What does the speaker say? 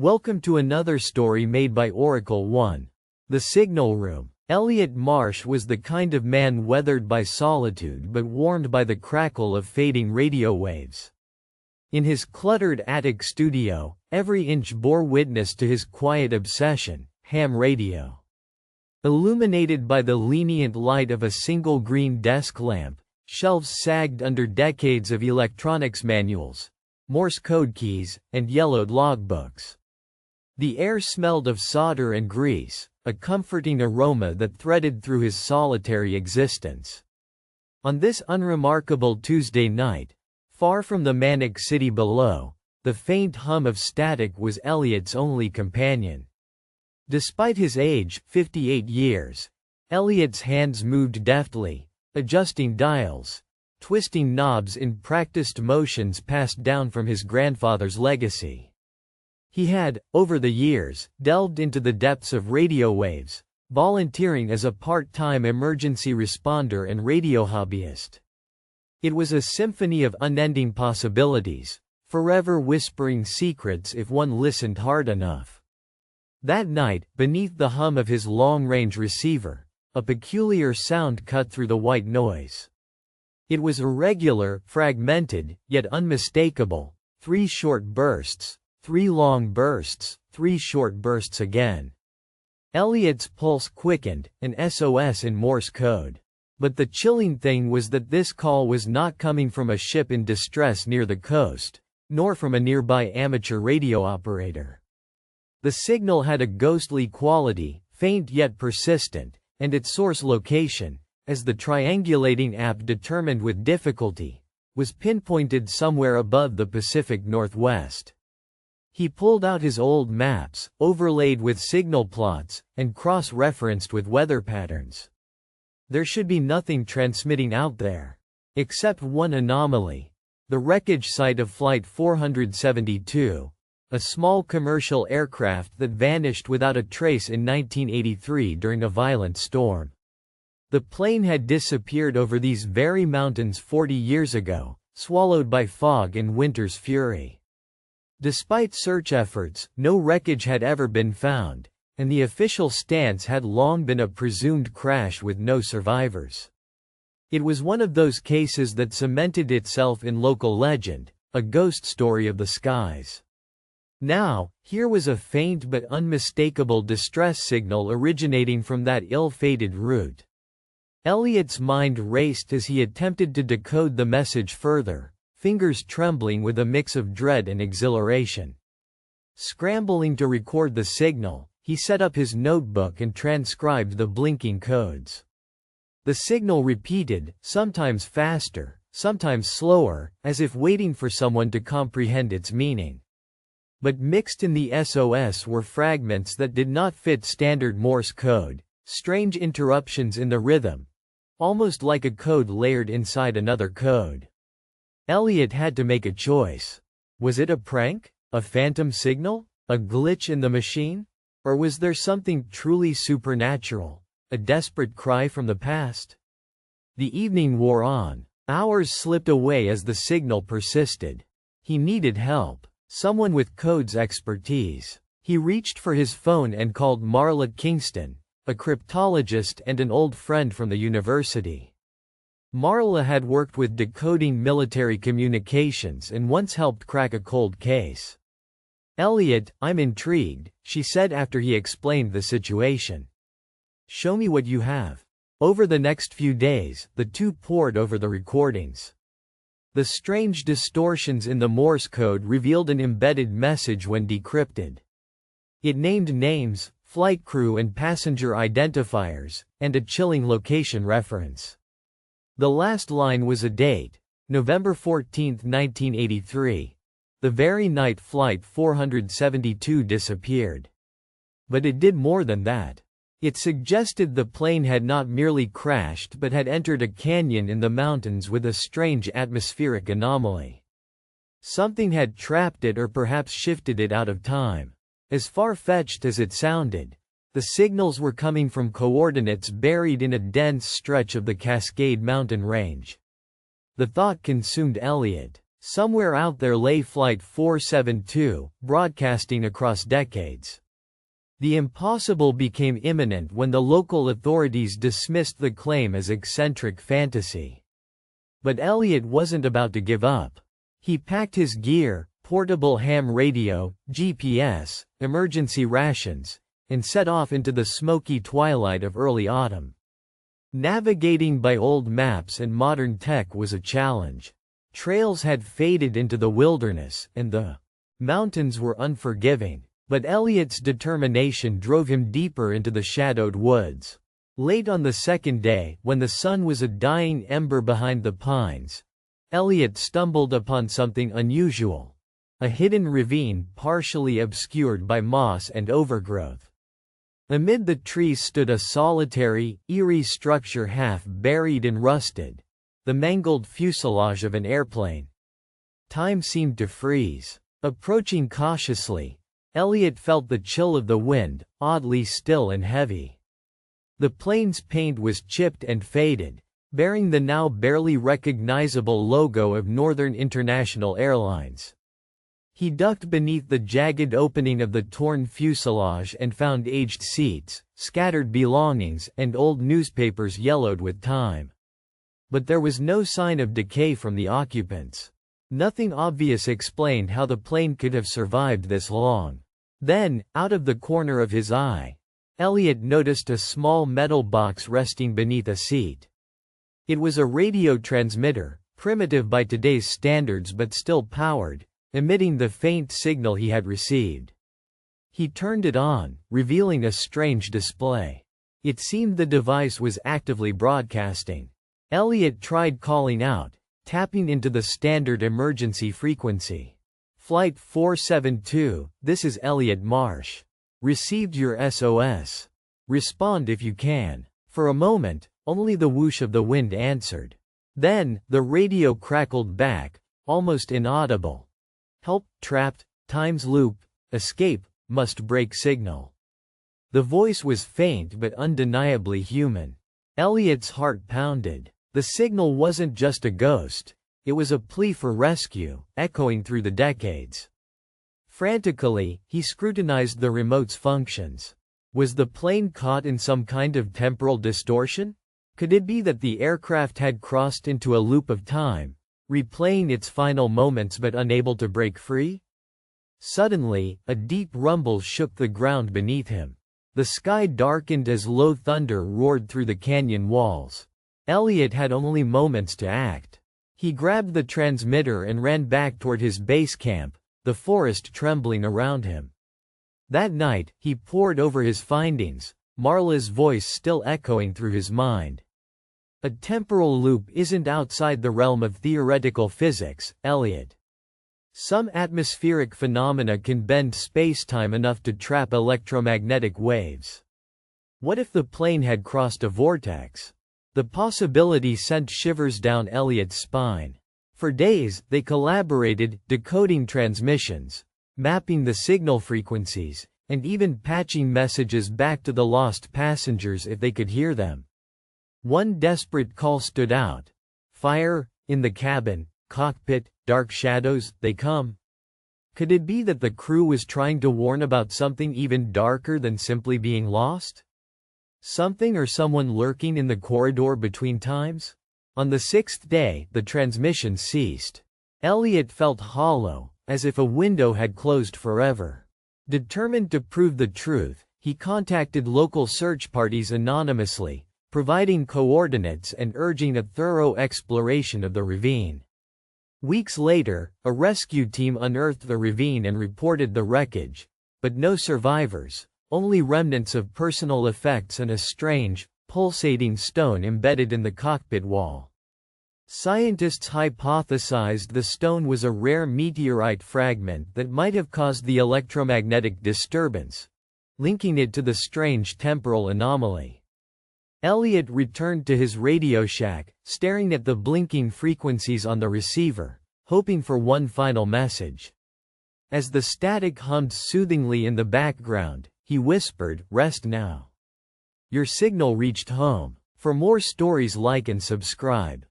Welcome to another story made by Oracle 1. The Signal Room. Elliot Marsh was the kind of man weathered by solitude but warmed by the crackle of fading radio waves. In his cluttered attic studio, every inch bore witness to his quiet obsession, ham radio. Illuminated by the lenient light of a single green desk lamp, shelves sagged under decades of electronics manuals, Morse code keys, and yellowed logbooks. The air smelled of solder and grease, a comforting aroma that threaded through his solitary existence. On this unremarkable Tuesday night, far from the manic city below, the faint hum of static was Elliot's only companion. Despite his age, 58 years, Elliot's hands moved deftly, adjusting dials, twisting knobs in practiced motions passed down from his grandfather's legacy. He had, over the years, delved into the depths of radio waves, volunteering as a part-time emergency responder and radio hobbyist. It was a symphony of unending possibilities, forever whispering secrets if one listened hard enough. That night, beneath the hum of his long-range receiver, a peculiar sound cut through the white noise. It was irregular, fragmented, yet unmistakable. 3 short bursts, 3 long bursts, 3 short bursts again. Elliot's pulse quickened, an SOS in Morse code. But the chilling thing was that this call was not coming from a ship in distress near the coast, nor from a nearby amateur radio operator. The signal had a ghostly quality, faint yet persistent, and its source location, as the triangulating app determined with difficulty, was pinpointed somewhere above the Pacific Northwest. He pulled out his old maps, overlaid with signal plots, and cross-referenced with weather patterns. There should be nothing transmitting out there. Except one anomaly. The wreckage site of Flight 472, a small commercial aircraft that vanished without a trace in 1983 during a violent storm. The plane had disappeared over these very mountains 40 years ago, swallowed by fog and winter's fury. Despite search efforts, no wreckage had ever been found, and the official stance had long been a presumed crash with no survivors. It was one of those cases that cemented itself in local legend, a ghost story of the skies. Now, here was a faint but unmistakable distress signal originating from that ill-fated route. Elliot's mind raced as he attempted to decode the message further, fingers trembling with a mix of dread and exhilaration. Scrambling to record the signal, he set up his notebook and transcribed the blinking codes. The signal repeated, sometimes faster, sometimes slower, as if waiting for someone to comprehend its meaning. But mixed in the SOS were fragments that did not fit standard Morse code, strange interruptions in the rhythm, almost like a code layered inside another code. Elliot had to make a choice. Was it a prank? A phantom signal? A glitch in the machine? Or was there something truly supernatural? A desperate cry from the past? The evening wore on. Hours slipped away as the signal persisted. He needed help. Someone with codes expertise. He reached for his phone and called Marla Kingston, a cryptologist and an old friend from the university. Marla had worked with decoding military communications and once helped crack a cold case. "Elliot, I'm intrigued," she said after he explained the situation. "Show me what you have." Over the next few days, the two pored over the recordings. The strange distortions in the Morse code revealed an embedded message when decrypted. It named names, flight crew and passenger identifiers, and a chilling location reference. The last line was a date, November 14, 1983, the very night Flight 472 disappeared. But it did more than that. It suggested the plane had not merely crashed but had entered a canyon in the mountains with a strange atmospheric anomaly. Something had trapped it or perhaps shifted it out of time. As far-fetched as it sounded, the signals were coming from coordinates buried in a dense stretch of the Cascade mountain range. The thought consumed Elliot. Somewhere out there lay Flight 472, broadcasting across decades. The impossible became imminent when the local authorities dismissed the claim as eccentric fantasy. But Elliot wasn't about to give up. He packed his gear, portable ham radio, GPS, emergency rations, and set off into the smoky twilight of early autumn. Navigating by old maps and modern tech was a challenge. Trails had faded into the wilderness, and the mountains were unforgiving. But Elliot's determination drove him deeper into the shadowed woods. Late on the second day, when the sun was a dying ember behind the pines, Elliot stumbled upon something unusual. A hidden ravine partially obscured by moss and overgrowth. Amid the trees stood a solitary, eerie structure half buried and rusted, the mangled fuselage of an airplane. Time seemed to freeze. Approaching cautiously, Elliot felt the chill of the wind, oddly still and heavy. The plane's paint was chipped and faded, bearing the now barely recognizable logo of Northern International Airlines. He ducked beneath the jagged opening of the torn fuselage and found aged seats, scattered belongings, and old newspapers yellowed with time. But there was no sign of decay from the occupants. Nothing obvious explained how the plane could have survived this long. Then, out of the corner of his eye, Elliot noticed a small metal box resting beneath a seat. It was a radio transmitter, primitive by today's standards but still powered, emitting the faint signal he had received. He turned it on, revealing a strange display. It seemed the device was actively broadcasting. Elliot tried calling out, tapping into the standard emergency frequency. Flight 472, this is Elliot Marsh. Received your SOS. Respond if you can. For a moment, only the whoosh of the wind answered. Then, the radio crackled back, almost inaudible. Help, trapped, time's loop, escape, must break signal. The voice was faint but undeniably human. Elliot's heart pounded. The signal wasn't just a ghost. It was a plea for rescue, echoing through the decades. Frantically, he scrutinized the remote's functions. Was the plane caught in some kind of temporal distortion? Could it be that the aircraft had crossed into a loop of time, replaying its final moments but unable to break free? Suddenly, a deep rumble shook the ground beneath him. The sky darkened as low thunder roared through the canyon walls. Elliot had only moments to act. He grabbed the transmitter and ran back toward his base camp, the forest trembling around him. That night, he pored over his findings, Marla's voice still echoing through his mind. A temporal loop isn't outside the realm of theoretical physics, Elliot. Some atmospheric phenomena can bend space-time enough to trap electromagnetic waves. What if the plane had crossed a vortex? The possibility sent shivers down Elliot's spine. For days, they collaborated, decoding transmissions, mapping the signal frequencies, and even patching messages back to the lost passengers if they could hear them. One desperate call stood out. Fire, in the cabin, cockpit, dark shadows, they come. Could it be that the crew was trying to warn about something even darker than simply being lost? Something or someone lurking in the corridor between times? On the sixth day, the transmission ceased. Elliot felt hollow, as if a window had closed forever. Determined to prove the truth, he contacted local search parties anonymously, providing coordinates and urging a thorough exploration of the ravine. Weeks later, a rescue team unearthed the ravine and reported the wreckage, but no survivors. Only remnants of personal effects and a strange, pulsating stone embedded in the cockpit wall. Scientists hypothesized the stone was a rare meteorite fragment that might have caused the electromagnetic disturbance, linking it to the strange temporal anomaly. Elliot returned to his Radio Shack, staring at the blinking frequencies on the receiver, hoping for one final message. As the static hummed soothingly in the background, he whispered, "Rest now. Your signal reached home." For more stories, like and subscribe.